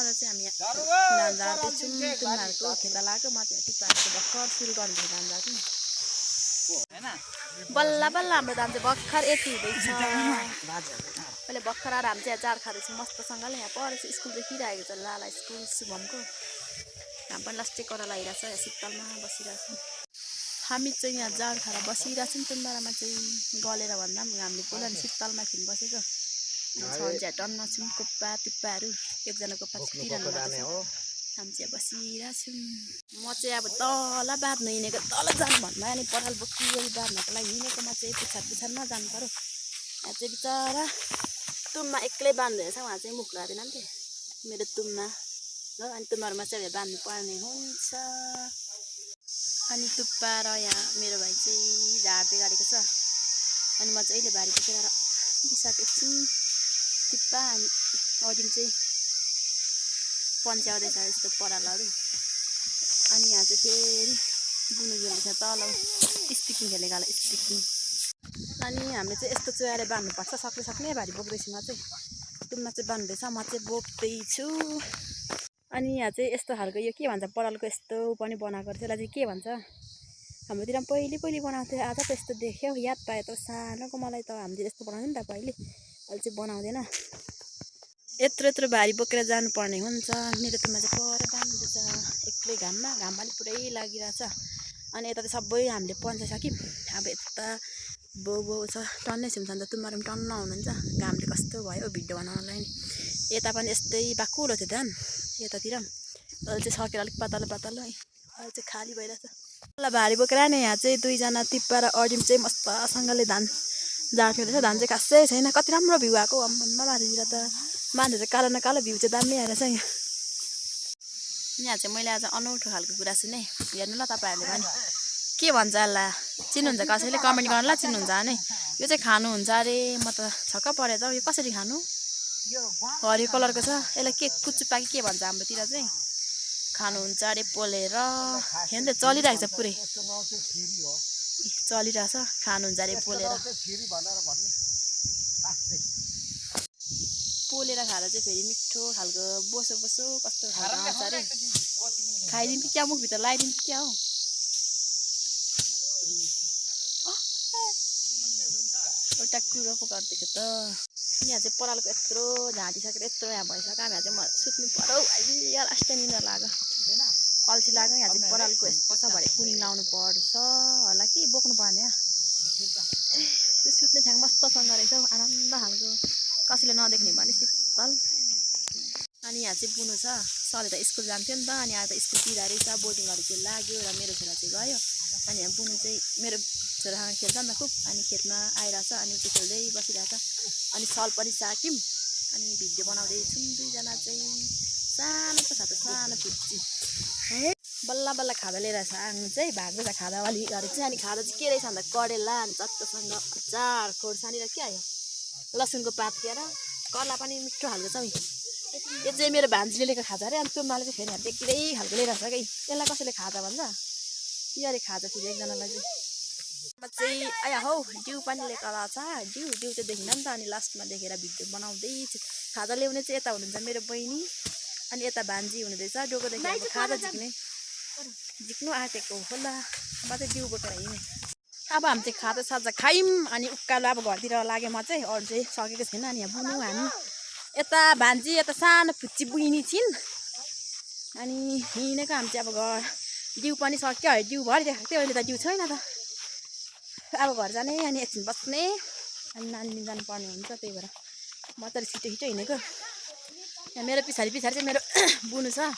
आज चाहिँ हामी धान झार्दैछौँ तुम्हाहरूको खेता लाग्यो म चाहिँ टिप्पाहरूको भर्खर सुरु गर्नु धान झार्छु बल्ल बल्ल हाम्रो धान चाहिँ भर्खर यति हुँदैछ अहिले भर्खर आएर हामी चाहिँ चाड खाँदैछौँ मस्तसँगले यहाँ परेर स्कुल देखिरहेको छ लाला स्कुल शुभमको हामी पनि लास्टै करा लगाइरहेको छ यहाँ शीतलमा बसिरहेको छौँ हामी चाहिँ यहाँ जाड खाएर बसिरहेको छौँ तुम्बारामा चाहिँ गलेर भन्दा पनि हामीले बोला नि शीतलमा खिन बसेको छ चाहिँ टन्न छौँ कुप्पा टुप्पाहरू एकजना कुप्पा छिटिरहनु भएको छ हामी चाहिँ बसिरहेको छौँ म चाहिँ अब तल बाँध्नु हिँडेको तल जानु भन्दा अनि पराल बोकी बाँध्नको लागि हिँडेको म चाहिँ पिछाड नजानु पऱ्यो यहाँ चाहिँ बिचरा तुममा एक्लै बाँध्दो रहेछ उहाँ चाहिँ मुख लाग्दैन नि त्यो मेरो तुममा हो अनि तुम्हाहरूमा चाहिँ बाँध्नु पर्ने हुन्छ अनि टुप्पा र यहाँ मेरो भाइ चाहिँ झार्दै गरेको छ अनि म चाहिँ अहिले भारी बोकेर बिसाएको छु टुप्पा अनि अडिम चाहिँ पन्च्याउँदैछ यस्तो परालहरू अनि यहाँ चाहिँ फेरि बुनु खेल्दैछ तल स्टिकिङ खेलेको होला स्टिकिङ अनि हामीले चाहिँ यस्तो चोयाएर बाँध्नुपर्छ सक्ने भारी बोक्दैछु म चाहिँ तुममा चाहिँ बाँध्दैछ म चाहिँ बोक्दैछु अनि यहाँ चाहिँ यस्तो खालको यो के भन्छ परालको यस्तो पनि बनाएको रहेछ यसलाई चाहिँ के भन्छ हाम्रोतिर पहिले बनाउँथ्यो आज त यस्तो देख्यो याद पायो त सानोको मलाई त हामीले यस्तो बनाउँथ्यो नि त पहिले अहिले चाहिँ बनाउँदैन यत्रो भारी बोकेर जानुपर्ने हुन्छ मेरो तुमा चाहिँ पर बाँध्दैछ एक्लै घाम पनि पुरै लागिरहेछ अनि यता चाहिँ सबै हामीले पन्चाइसक्यौँ अब यता बाउ छ टन्नै छौँ अन्त तुम्हाहरू पनि टन्न हुनुहुन्छ घामले कस्तो भयो भिडियो बनाउनलाई नि यता पनि यस्तै बाक्लो थियो धान यतातिर अहिले चाहिँ सकेर अलिक पातलो है अहिले चाहिँ खाली भइरहेछ ल भारी बोकेर नि यहाँ चाहिँ दुईजना टिप्पा र अडिम चाहिँ मस्तसँगले धान झार्थ्यो रहेछ धान चाहिँ खासै छैन कति राम्रो भ्यू आएको अम्मा माथितिर त माथि चाहिँ कालो न कालो भ्यू चाहिँ दामी आएर छ यहाँ चाहिँ मैले आज अनौठो खालको कुरा सुने हेर्नु ल तपाईँहरूले पनि के भन्छ होला चिन्नुहुन्छ कसैले कमेन्ट गर्नु ल चिन्नुहुन्छ भने यो चाहिँ खानुहुन्छ अरे म त छक्क परेँ त यो कसरी खानु हरियो कलरको छ यसलाई के कुचुप्पा के भन्छ हाम्रोतिर चाहिँ खानुहुन्छ अरे पोलेर हेर्नु त चलिरहेको छ पुरै चलिरहेछ खानुहुन्छ अरे पोलेर खाँदा चाहिँ फेरि मिठो खालको बोसो कस्तो खालको आउँछ अरे खाइदिन्छु क्या मुखभित्र लगाइदिन्छु क्या हो एउटा कुरो पो गरिदिएको त यहाँ चाहिँ परालको यत्रो झाँटिसकेर यत्रो यहाँ भइसक्यो हामी चाहिँ म सुत्नु पर्यो अहिले लास्ट निन्द्रा लाग्यो अल्छी लाग्यो यहाँ चाहिँ परालको यस्तो छ भरे कुनिङ लाउनु पर्छ होला कि बोक्नु पर्ने सुत्ने ठाउँ मस्तसँग रहेछ आनन्द खालको कसैले नदेख्ने भने शीतल अनि यहाँ चाहिँ बुनु छ सरले त स्कुल जान्थ्यो नि त अनि यहाँ त स्कुल तिरा रहेछ बोर्डिङहरू चाहिँ लाग्यो र मेरो छोरा चाहिँ गयो अनि यहाँ बुनु चाहिँ मेरो छोरासँग खेल्छ नि त खुब अनि खेतमा आइरहेछ अनि त्यो खेल्दै बसिरहेछ अनि सल पनि साक्यौँ अनि भिडियो बनाउँदैछौँ दुईजना चाहिँ सानो त छ त सानो फिप्ची बल्ल खाँदा लिएर सानो चाहिँ भाग्दो छ खाँदा अलिकहरू चाहिँ अनि खाँदा चाहिँ के रहेछ भन्दा कडेला अनि चट्टसँग अचार खोर्सानी र के आयो लसुनको पात लिएर कर्ला पनि मिठो खालको छ यो चाहिँ मेरो भान्जीले लिएको खाजा अरे अनि तुमाले चाहिँ फेरि एक्लै खालको लिएर छ कि यसलाई कसैले खाजा भन्छ यो अरे खाजा फेरि एकजनालाई चाहिँ म चाहिँ आया हौ डिउ पनि लिएको छ डिउ चाहिँ देखिन नि त अनि लास्टमा देखेर भिडियो बनाउँदैछु खाजा ल्याउने चाहिँ यता हुनुहुन्छ मेरो बहिनी अनि यता भान्जी हुनुहुँदैछ डोकोदेखि खाजा झिक्नु आँटेको होला म चाहिँ डिउ बोकेर हिँडेँ अब हामी चाहिँ खाजा साजा खायौँ अनि उकालो अब घरतिर लाग्यो म चाहिँ अरू चाहिँ सकेको छैन अनि यहाँ बुनु हामी यता भान्जी यता सानो फुच्ची बुइनी छिन् अनि हिँडेको हामी चाहिँ अब घर डिउ पनि सक्यो डिउ भरिरहेको थियो अहिले त डिउ छैन त अब घर जाने अनि एकछिन बस्ने अनि नानी जानुपर्ने हुन्छ त्यही भएर म त छिटो हिँडेको यहाँ मेरो पछाडि चाहिँ मेरो बुनु छ